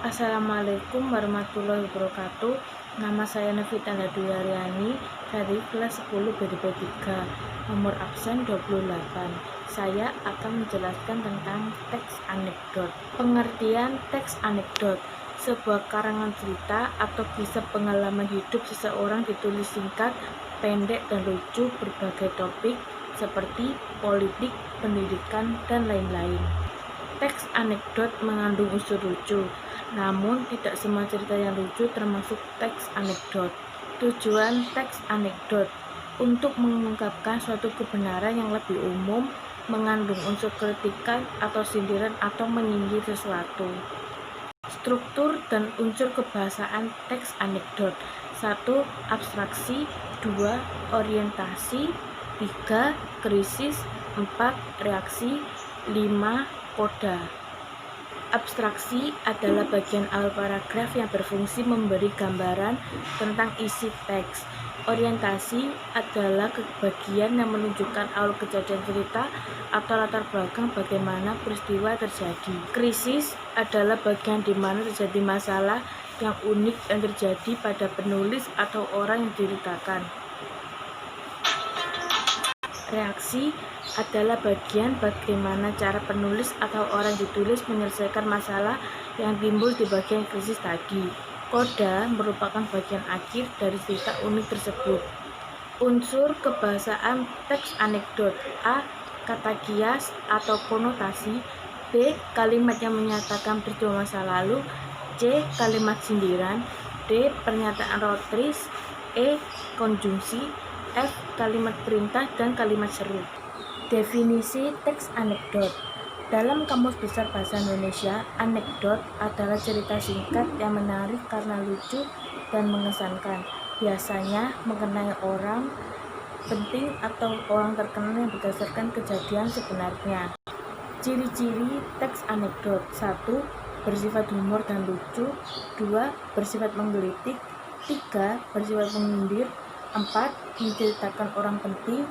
Assalamualaikum warahmatullahi wabarakatuh. Nama saya Novita Duyariani dari kelas 10 BDP 3, nomor absen 28. Saya akan menjelaskan tentang teks anekdot. Pengertian teks anekdot: sebuah karangan cerita atau kisah pengalaman hidup seseorang ditulis singkat, pendek, dan lucu berbagai topik seperti politik, pendidikan, dan lain-lain. Teks anekdot mengandung unsur lucu, namun tidak semua cerita yang lucu termasuk teks anekdot. Tujuan teks anekdot untuk mengungkapkan suatu kebenaran yang lebih umum, mengandung unsur kritikan atau sindiran atau menyindir sesuatu. Struktur dan unsur kebahasaan teks anekdot: 1. Abstraksi, 2. Orientasi, 3. Krisis, 4. Reaksi, 5. Koda. Abstraksi adalah bagian awal paragraf yang berfungsi memberi gambaran tentang isi teks. Orientasi adalah bagian yang menunjukkan awal kejadian cerita atau latar belakang bagaimana peristiwa terjadi. Krisis adalah bagian di mana terjadi masalah yang unik yang terjadi pada penulis atau orang yang diceritakan. Reaksi adalah bagian bagaimana cara penulis atau orang ditulis menyelesaikan masalah yang timbul di bagian krisis tadi. Koda merupakan bagian akhir dari cerita unik tersebut. Unsur kebahasaan teks anekdot: A. Kata kias atau konotasi, B. Kalimat yang menyatakan peristiwa masa lalu, C. Kalimat sindiran, D. Pernyataan rotris, E. Konjungsi, F. Kalimat perintah, dan kalimat seru. Definisi teks anekdot. Dalam Kamus Besar Bahasa Indonesia, anekdot adalah cerita singkat yang menarik karena lucu dan mengesankan, biasanya mengenai orang penting atau orang terkenal yang berdasarkan kejadian sebenarnya. Ciri-ciri teks anekdot: 1. Bersifat humor dan lucu, 2. Bersifat menggelitik, 3. Bersifat menyindir, 4. Menceritakan orang penting,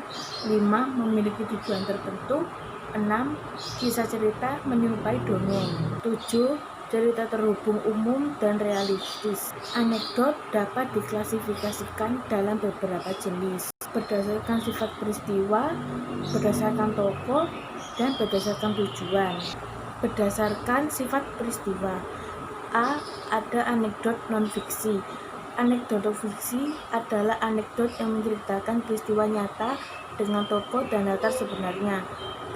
5. Memiliki tujuan tertentu, 6. Kisah cerita menyerupai dongeng, 7. Cerita terhubung umum dan realistis. Anekdot dapat diklasifikasikan dalam beberapa jenis, berdasarkan sifat peristiwa, berdasarkan tokoh, dan berdasarkan tujuan. Berdasarkan sifat peristiwa: A. Ada anekdot non-fiksi. Anekdot fiksi adalah anekdot yang menceritakan peristiwa nyata dengan tokoh dan latar sebenarnya.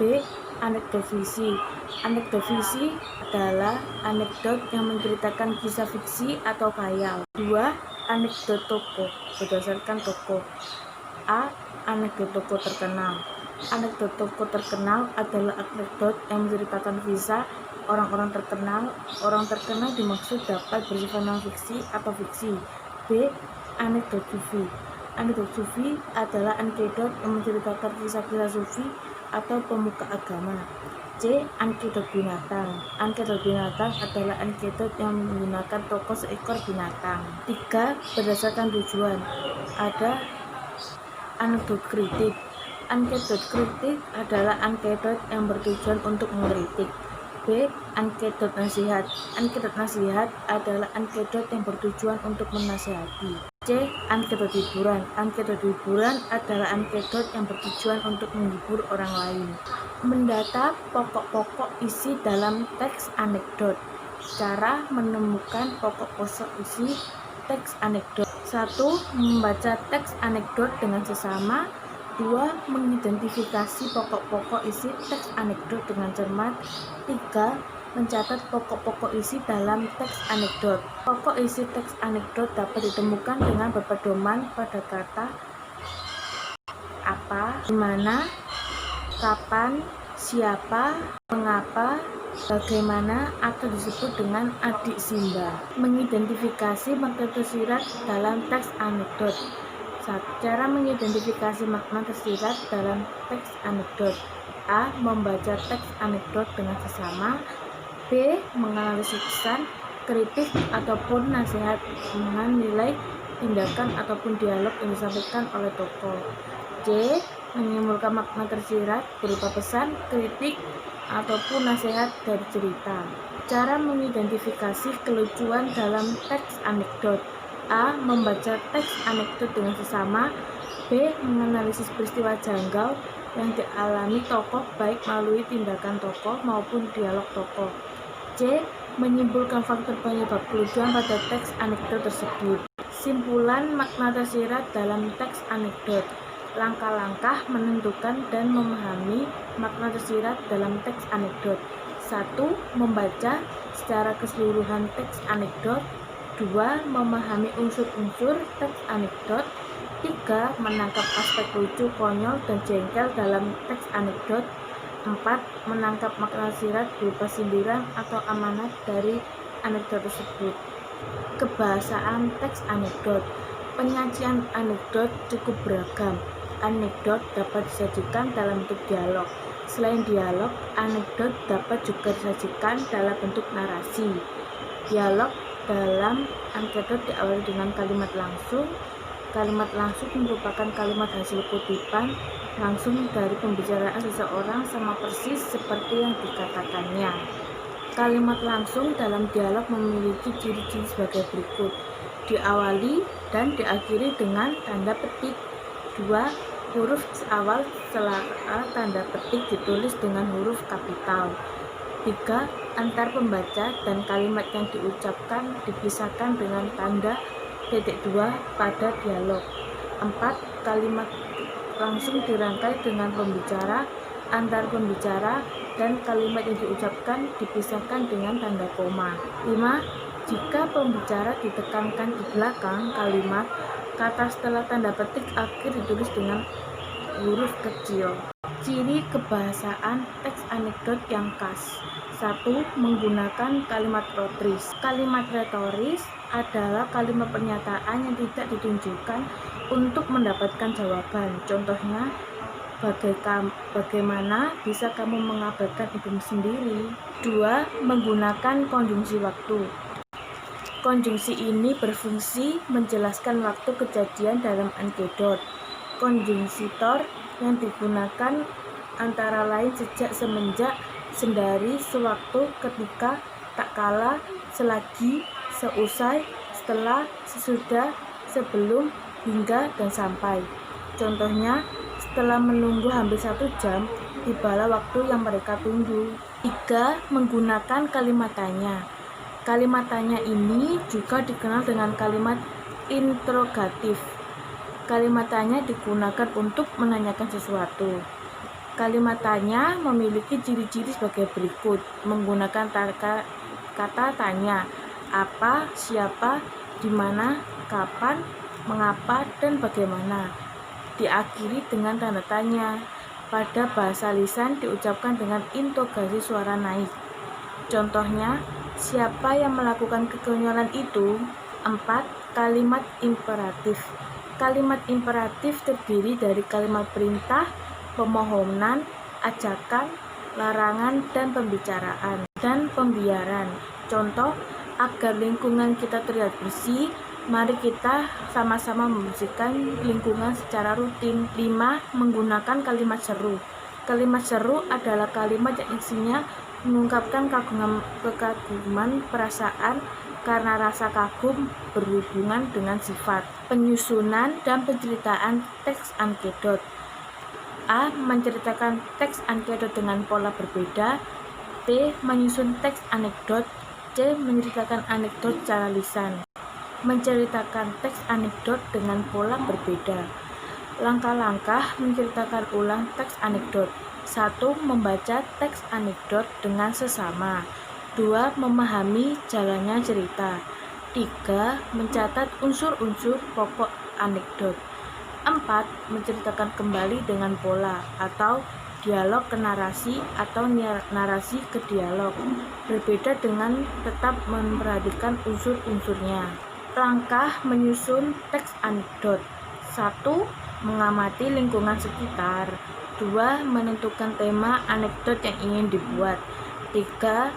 B. Anekdot fiksi. Anekdot fiksi adalah anekdot yang menceritakan kisah fiksi atau khayal. 2. Anekdot tokoh, berdasarkan tokoh. A. Anekdot tokoh terkenal. Anekdot tokoh terkenal adalah anekdot yang menceritakan kisah orang-orang terkenal. Orang terkenal dimaksud dapat bersifat non-fiksi atau fiksi. B. Anekdot sufi. Anekdot sufi adalah anekdot yang menceritakan kisah-kisah sufi atau pemuka agama. C. Anekdot binatang. Anekdot binatang adalah anekdot yang menggunakan tokoh seekor binatang. 3. Berdasarkan tujuan. Ada anekdot kritik. Anekdot kritik adalah anekdot yang bertujuan untuk mengkritik. B. Anekdot nasihat. Anekdot nasihat adalah anekdot yang bertujuan untuk menasihati. C. Anekdot hiburan. Anekdot hiburan adalah anekdot yang bertujuan untuk menghibur orang lain. Mendata pokok-pokok isi dalam teks anekdot. Cara menemukan pokok-pokok isi teks anekdot: 1. Membaca teks anekdot dengan sesama. 2. Mengidentifikasi pokok-pokok isi teks anekdot dengan cermat. 3. Mencatat pokok-pokok isi dalam teks anekdot. Pokok isi teks anekdot dapat ditemukan dengan berpedoman pada kata apa, di mana, kapan, siapa, mengapa, bagaimana, atau disebut dengan adik Simba. Mengidentifikasi makna tersirat dalam teks anekdot. Cara mengidentifikasi makna tersirat dalam teks anekdot: A. Membaca teks anekdot dengan sesama. B. Menganalisis pesan, kritik, ataupun nasihat dengan nilai, tindakan, ataupun dialog yang disampaikan oleh tokoh. C. Menyimpulkan makna tersirat berupa pesan, kritik, ataupun nasihat dari cerita. Cara mengidentifikasi kelucuan dalam teks anekdot. A. Membaca teks anekdot dengan sesama. B. Menganalisis peristiwa janggal yang dialami tokoh baik melalui tindakan tokoh maupun dialog tokoh. C. Menyimpulkan faktor penyebab kelucuan pada teks anekdot tersebut. Simpulan makna tersirat dalam teks anekdot. Langkah-langkah menentukan dan memahami makna tersirat dalam teks anekdot. 1. Membaca secara keseluruhan teks anekdot. 2. Memahami unsur-unsur teks anekdot. 3. Menangkap aspek lucu, konyol, dan jengkel dalam teks anekdot. 4. Menangkap makna tersirat berupa sindiran atau amanat dari anekdot tersebut. Kebahasaan teks anekdot. Penyajian anekdot cukup beragam. Anekdot dapat disajikan dalam bentuk dialog. Selain dialog, anekdot dapat juga disajikan dalam bentuk narasi. Dialog dalam anekdot diawali dengan kalimat langsung. Kalimat langsung merupakan kalimat hasil kutipan langsung dari pembicaraan seseorang sama persis seperti yang dikatakannya. Kalimat langsung dalam dialog memiliki ciri-ciri sebagai berikut. Diawali dan diakhiri dengan tanda petik. 2. Huruf awal setelah tanda petik ditulis dengan huruf kapital. 3. Antar pembaca dan kalimat yang diucapkan dipisahkan dengan tanda titik 2 pada dialog. 4. Kalimat langsung dirangkai dengan pembicara, antar pembicara, dan kalimat yang diucapkan dipisahkan dengan tanda koma. 5. Jika pembicara ditekankan di belakang kalimat, kata setelah tanda petik akhir ditulis dengan huruf kecil. Ciri kebahasaan teks anekdot yang khas. 1. Menggunakan kalimat retoris. Kalimat retoris adalah kalimat pernyataan yang tidak ditunjukkan untuk mendapatkan jawaban. Contohnya, bagaimana bisa kamu mengabarkan ibumu sendiri? 2. Menggunakan konjungsi waktu. Konjungsi ini berfungsi menjelaskan waktu kejadian dalam anekdot. Konjungsitor yang digunakan antara lain sejak, semenjak, sendari, sewaktu, ketika, tak kala, selagi, seusai, setelah, sesudah, sebelum, hingga, dan sampai. Contohnya, setelah menunggu hampir 1 jam, tibalah waktu yang mereka tunggu. 3. Menggunakan kalimat tanya. Kalimat tanya ini juga dikenal dengan kalimat interrogatif. Kalimat tanya digunakan untuk menanyakan sesuatu. Kalimat tanya memiliki ciri-ciri sebagai berikut. Menggunakan kata tanya, apa, siapa, di mana, kapan, mengapa, dan bagaimana. Diakhiri dengan tanda tanya. Pada bahasa lisan diucapkan dengan intonasi suara naik. Contohnya, siapa yang melakukan kekonyolan itu? 4. Kalimat imperatif. Kalimat imperatif terdiri dari kalimat perintah, pemohonan, ajakan, larangan, dan pembicaraan, dan pembiaran. Contoh, agar lingkungan kita terlihat bersih, mari kita sama-sama membersihkan lingkungan secara rutin. 5. Menggunakan kalimat seru. Kalimat seru adalah kalimat yang isinya mengungkapkan kekaguman perasaan karena rasa kagum berhubungan dengan sifat. Penyusunan dan penceritaan teks anekdot. A. Menceritakan teks anekdot dengan pola berbeda. B. Menyusun teks anekdot. C. Menceritakan anekdot secara lisan. Menceritakan teks anekdot dengan pola berbeda. Langkah-langkah menceritakan ulang teks anekdot. 1. Membaca teks anekdot dengan sesama. 2. Memahami jalannya cerita. 3. Mencatat unsur-unsur pokok anekdot. 4. Menceritakan kembali dengan pola atau dialog ke narasi atau narasi ke dialog. Berbeda dengan tetap memperhatikan unsur-unsurnya. Langkah menyusun teks anekdot. 1. Mengamati lingkungan sekitar. 2. Menentukan tema anekdot yang ingin dibuat. 3.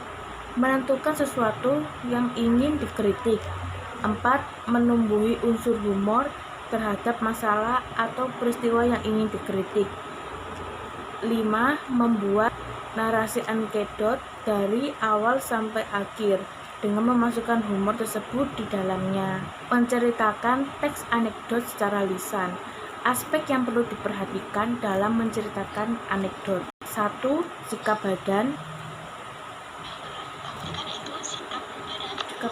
Menentukan sesuatu yang ingin dikritik. 4. Menumbuhi unsur humor terhadap masalah atau peristiwa yang ingin dikritik. 5. Membuat narasi anekdot dari awal sampai akhir dengan memasukkan humor tersebut di dalamnya. Menceritakan teks anekdot secara lisan. Aspek yang perlu diperhatikan dalam menceritakan anekdot. 1. Sikap badan. 2.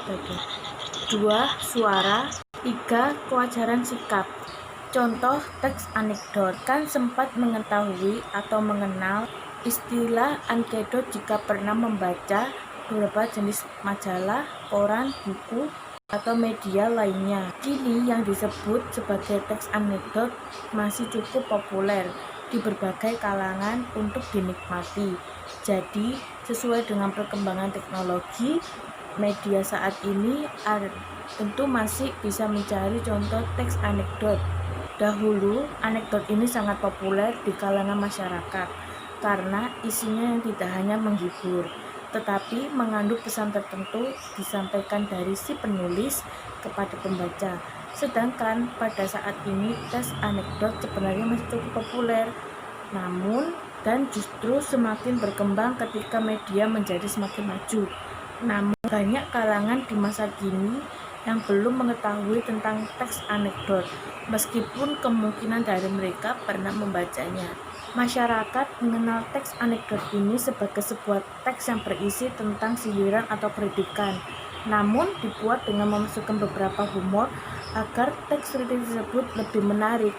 Suara. 3. Kewajaran sikap. Contoh teks anekdot. Kan sempat mengetahui atau mengenal istilah anekdot jika pernah membaca beberapa jenis majalah, koran, buku, atau media lainnya. Kini yang disebut sebagai teks anekdot masih cukup populer di berbagai kalangan untuk dinikmati. Jadi, sesuai dengan perkembangan teknologi, media saat ini tentu masih bisa mencari contoh teks anekdot. Dahulu, anekdot ini sangat populer di kalangan masyarakat karena isinya yang tidak hanya menghibur, tetapi mengandung pesan tertentu disampaikan dari si penulis kepada pembaca. Sedangkan pada saat ini teks anekdot sebenarnya masih cukup populer, namun dan justru semakin berkembang ketika media menjadi semakin maju. Namun banyak kalangan di masa kini yang belum mengetahui tentang teks anekdot, meskipun kemungkinan dari mereka pernah membacanya. Masyarakat mengenal teks anekdot ini sebagai sebuah teks yang berisi tentang sindiran atau kritikan, namun dibuat dengan memasukkan beberapa humor agar teks kritik tersebut lebih menarik.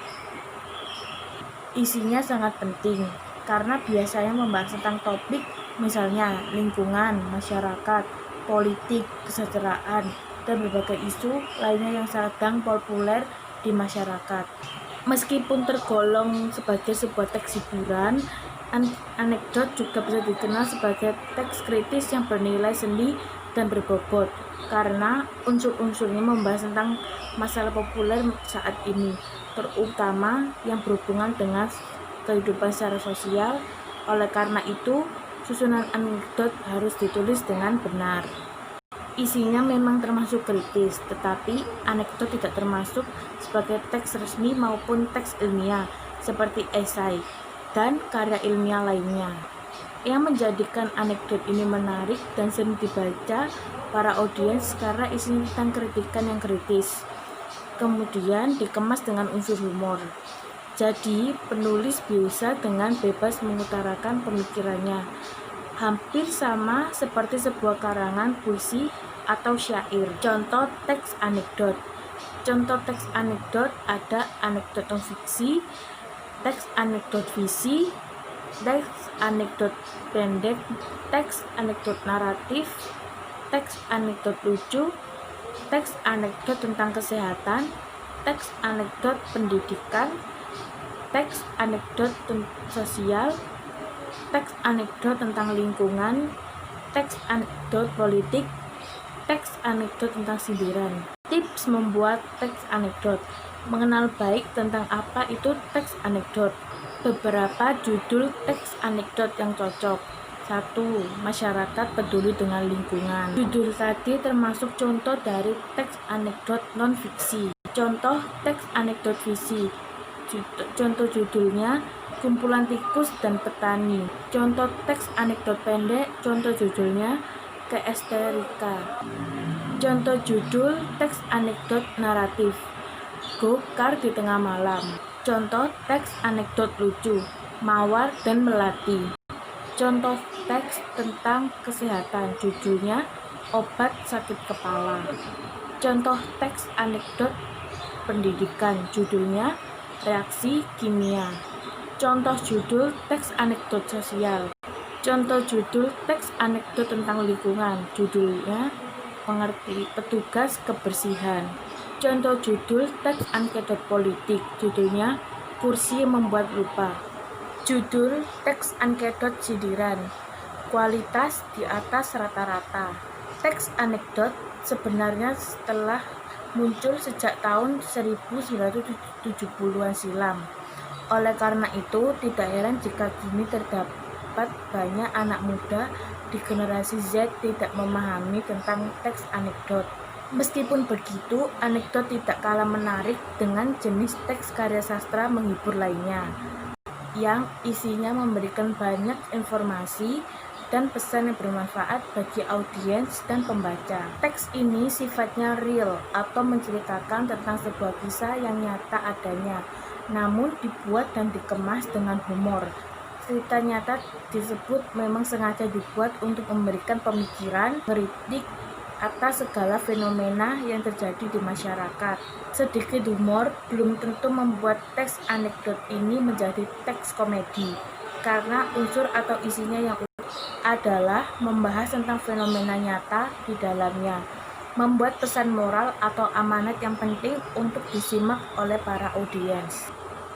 Isinya sangat penting karena biasanya membahas tentang topik misalnya lingkungan, masyarakat, politik, kesejahteraan, dan berbagai isu lainnya yang sedang populer di masyarakat. Meskipun tergolong sebagai sebuah teks hiburan, anekdot juga bisa dikenal sebagai teks kritis yang bernilai seni dan berbobot karena unsur-unsurnya membahas tentang masalah populer saat ini, terutama yang berhubungan dengan kehidupan secara sosial. Oleh karena itu, susunan anekdot harus ditulis dengan benar. Isinya memang termasuk kritis, tetapi anekdot tidak termasuk sebagai teks resmi maupun teks ilmiah seperti esai dan karya ilmiah lainnya. Yang menjadikan anekdot ini menarik dan sering dibaca para audiens karena isinya tentang kritikan yang kritis, kemudian dikemas dengan unsur humor. Jadi, penulis bisa dengan bebas mengutarakan pemikirannya, hampir sama seperti sebuah karangan puisi atau syair. Contoh teks anekdot. Contoh teks anekdot ada anekdot non fiksi, teks anekdot visi, teks anekdot pendek, teks anekdot naratif, teks anekdot lucu, teks anekdot tentang kesehatan, teks anekdot pendidikan, teks anekdot sosial, teks anekdot tentang lingkungan, teks anekdot politik, teks anekdot tentang sindiran. Tips membuat teks anekdot. Mengenal baik tentang apa itu teks anekdot. Beberapa judul teks anekdot yang cocok. 1. Masyarakat peduli dengan lingkungan. Judul tadi termasuk contoh dari teks anekdot non-fiksi. Contoh teks anekdot visi. Contoh judulnya kumpulan tikus dan petani. Contoh teks anekdot pendek. Contoh judulnya keesterika. Contoh judul teks anekdot naratif, Gokar di tengah malam. Contoh teks anekdot lucu, Mawar dan Melati. Contoh teks tentang kesehatan, judulnya obat sakit kepala. Contoh teks anekdot pendidikan, judulnya reaksi kimia. Contoh judul teks anekdot sosial. Contoh judul teks anekdot tentang lingkungan, judulnya mengerti petugas kebersihan. Contoh judul teks anekdot politik, judulnya kursi membuat lupa. Judul teks anekdot sindiran, kualitas di atas rata-rata. Teks anekdot sebenarnya setelah muncul sejak tahun 1970-an silam. Oleh karena itu, tidak heran jika kini terdapat banyak anak muda di generasi Z tidak memahami tentang teks anekdot. Meskipun begitu, anekdot tidak kalah menarik dengan jenis teks karya sastra menghibur lainnya, yang isinya memberikan banyak informasi dan pesan yang bermanfaat bagi audiens dan pembaca. Teks ini sifatnya real atau menceritakan tentang sebuah kisah yang nyata adanya, namun dibuat dan dikemas dengan humor. Cerita nyata disebut memang sengaja dibuat untuk memberikan pemikiran, kritik atas segala fenomena yang terjadi di masyarakat. Sedikit humor belum tentu membuat teks anekdot ini menjadi teks komedi, karena unsur atau isinya yang adalah membahas tentang fenomena nyata di dalamnya, membuat pesan moral atau amanat yang penting untuk disimak oleh para audiens.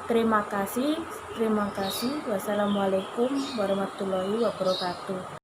Terima kasih. Wassalamualaikum warahmatullahi wabarakatuh.